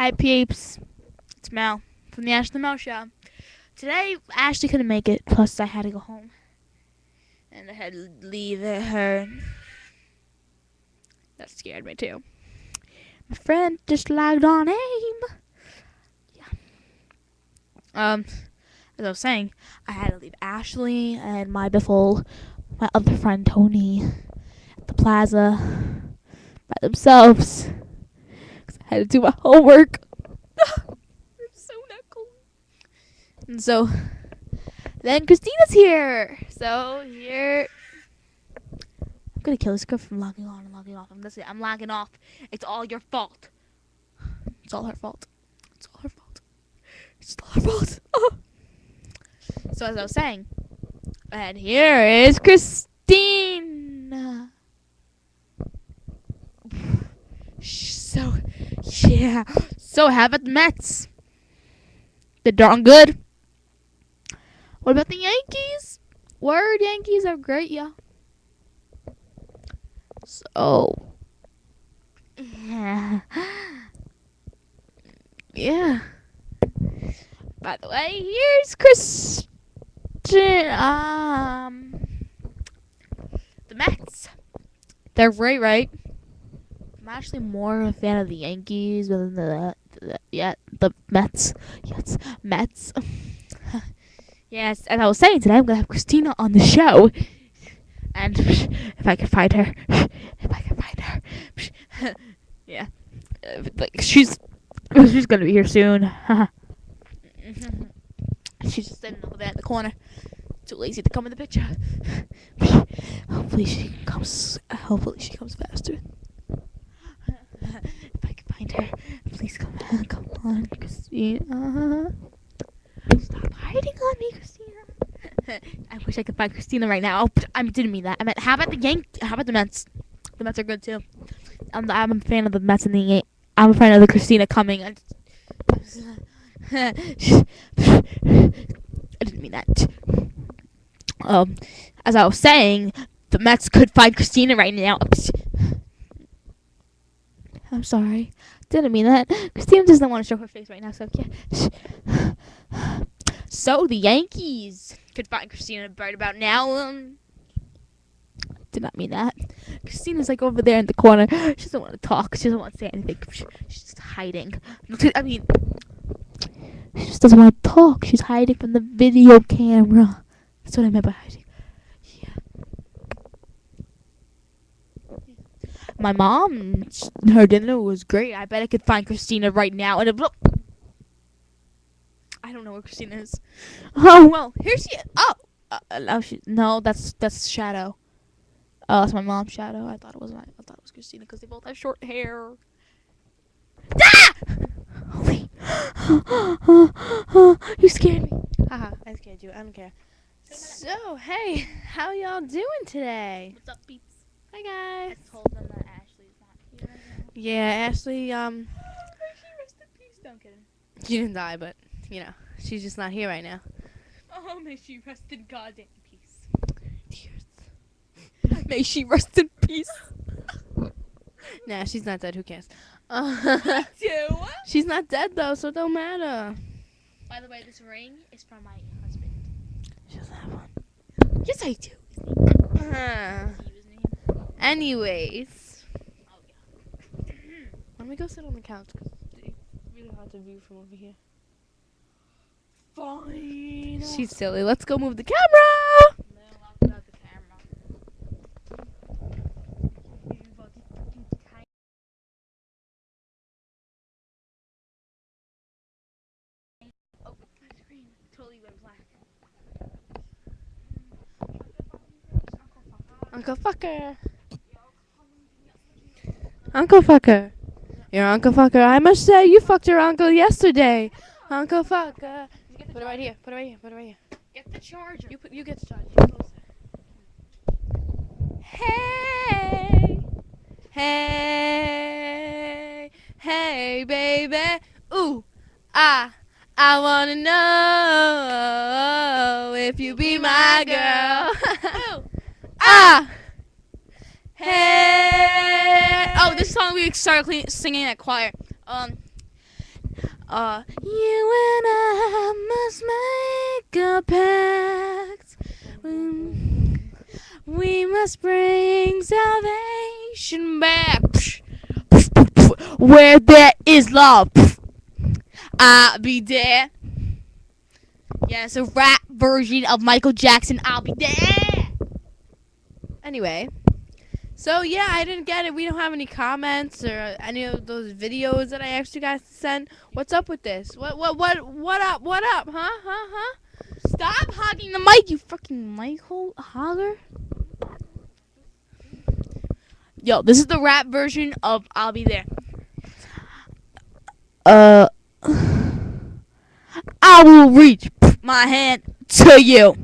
Hi peeps, it's Mel from the Ashley Mel Show. Today, Ashley couldn't make it, plus I had to go home. And I had to leave her. That scared me too. My friend just lagged on AIM. Yeah. As I was saying, I had to leave Ashley and my other friend Tony, at the plaza by themselves. 'Cause I had to do my homework. I'm so not cool. And so then Christina's here. So here, I'm gonna kill this girl from logging on and logging off. I'm logging off. It's all your fault. It's all her fault. It's all her fault. It's all her fault. Oh. So as I was saying, and here is Christina. So yeah. So how about the Mets? They're darn good. What about the Yankees? Word, Yankees are great, yeah. So, yeah. By the way, here's Christian. The Mets. They're great, right? I'm actually more a fan of the Yankees than the Mets. Yes, Mets. Yes, as I was saying today, I'm gonna have Christina on the show, and if I can find her, yeah, like she's gonna be here soon. She's just sitting over there in the corner, too lazy to come in the picture. Hopefully she comes faster. If I can find her, please come on, Christina. Stop hiding on me, Christina. I wish I could find Christina right now. I didn't mean that. I meant, how about the Mets? The Mets are good too. I'm a fan of the Mets and the I'm a fan of the Christina coming. I didn't mean that. As I was saying, the Mets could find Christina right now. I'm sorry. Didn't mean that. Christina doesn't want to show her face right now, so yeah. So the Yankees could find Christina right about now. Did not mean that. Christina's like over there in the corner. She doesn't want to talk. She doesn't want to say anything. She's just hiding. I mean, she just doesn't want to talk. She's hiding from the video camera. That's what I meant by hiding. Yeah. My mom, her dinner was great. I bet I could find Christina right now. And I don't know where Christina is. Oh well, here she is. Oh, no, that's Shadow. Oh, that's my mom's Shadow. I thought it was Christina because they both have short hair. Ah! Holy! You scared me. Haha, I scared you. I don't care. So, hey, how y'all doing today? What's up, peeps? Hi, guys. I told them that Ashley's not here right now. Yeah, Ashley, May she rest in peace. Don't kid him. she didn't die, but, she's just not here right now. Oh, may she rest in goddamn peace. Tears. May she rest in peace. Nah, she's not dead. Who cares? Too. She's not dead, though, so it don't matter. By the way, this ring is from my husband. She doesn't have one. Yes, I do. Anyways. Oh, yeah. Why don't we go sit on the couch? Because it's really hard to view from over here. Fine. She's silly. Let's go move the camera. No, I'll put out the camera. Oh, my screen totally went black. Uncle Fucker. Uncle Fucker. Your Uncle Fucker. I must say, you fucked your uncle yesterday. Uncle Fucker. Put it right here. Put it right here. Put it right here. Get the charger. You get the charger. Get closer. Hey. Hey. Hey, baby. Ooh. I wanna know if you be my girl. Ooh. Hey. Oh, this song we started singing at choir. You and I must make a pact. We must bring salvation back. Where there is love, I'll be there. Yeah, it's a rap version of Michael Jackson, I'll be there. Anyway, so yeah, I didn't get it. We don't have any comments or any of those videos that I asked you guys to send. What's up with this? What up? What up? Huh? Stop hogging the mic, you fucking mic hogger. Yo, this is the rap version of I'll Be There. I will reach my hand to you.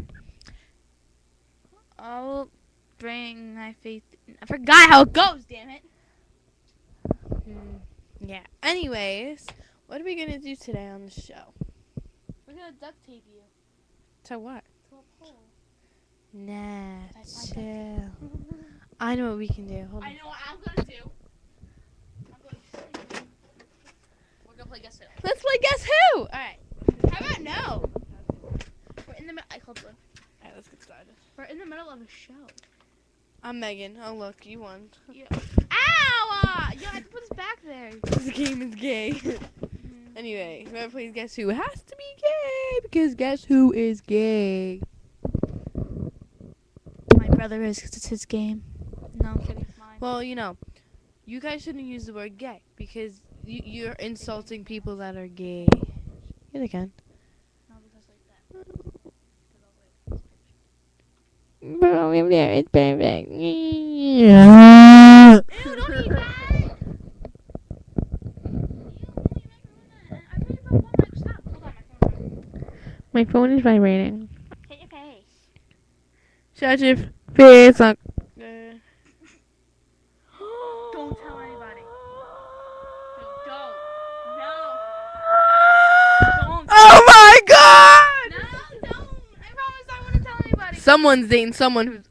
I will bring my faith. I forgot how it goes, damn it. Yeah. Anyways, what are we gonna do today on the show? We're gonna duct tape you. To what? To a pole. Nah, chill. I know what we can do. Hold on. I know what I'm gonna do. We're gonna play Guess Who. Let's play Guess Who! Alright. How about no? We're in the middle. I called one. Alright, let's get started. We're in the middle of a show. I'm Megan. Oh, look, you won. Yeah. Ow! Yo, I have to put this back there. This game is gay. Anyway, whoever plays Guess Who has to be gay because Guess Who is gay. My brother is, because it's his game. No, I'm kidding. It's mine. Well, you know, you guys shouldn't use the word gay because you're insulting people that are gay. Yeah, they can. No, because like that. It's perfect. Ew, don't eat that! My phone is vibrating. Hit your face. Shut your face. Don't tell anybody. Don't. No. Don't. Oh my god! No, don't. I promise I wouldn't tell anybody. Someone's dating someone who's.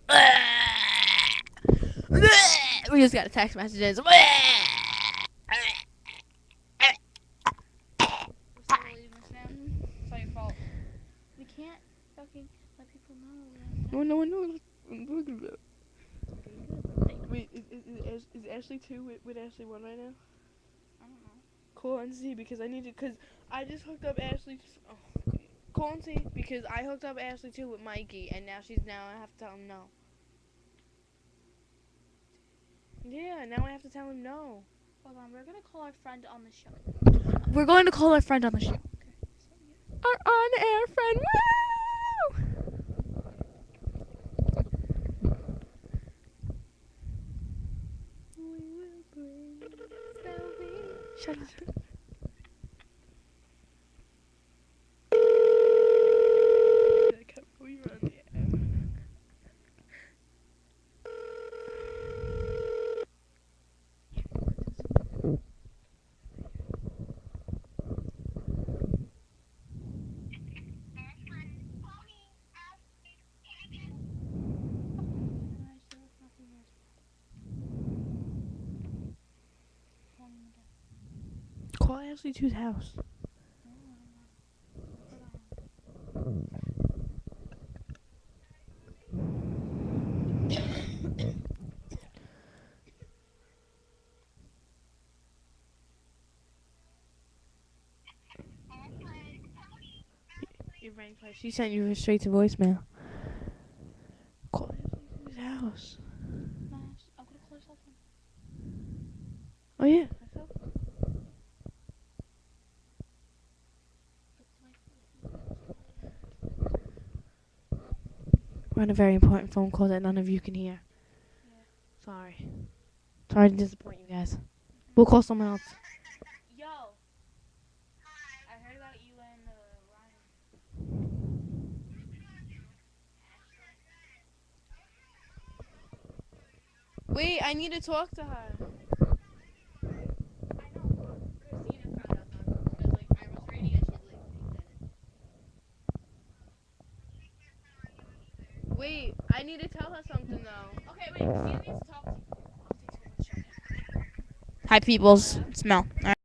We just got a text message. It's It's not your fault. We can't fucking let people know. Oh, no one knows. Wait, is Ashley 2 with Ashley 1 right now? I don't know. Call and see because I need to. Because I just hooked up Ashley. Call and see because I hooked up Ashley 2 with Mikey and now I have to tell him no. Yeah, now I have to tell him no. Hold on, we're gonna call our friend on the show. We're going to call our friend on the show. Our on-air friend. Woo! Shut up. Call Ashley 2's house. Your brain flash. She sent you straight to voicemail. Call Ashley 2's house. I'm gonna call her cell phone. Oh yeah. We're on a very important phone call that none of you can hear. Yeah. Sorry to disappoint you guys. We'll call someone else. Yo. I heard about you and Ryan. Wait, I need to talk to her. I know. Christina found out because I was reading and Wait, I need to tell her something though. Okay, wait. Christina needs to talk to you. Hi, peoples. Smell. All right.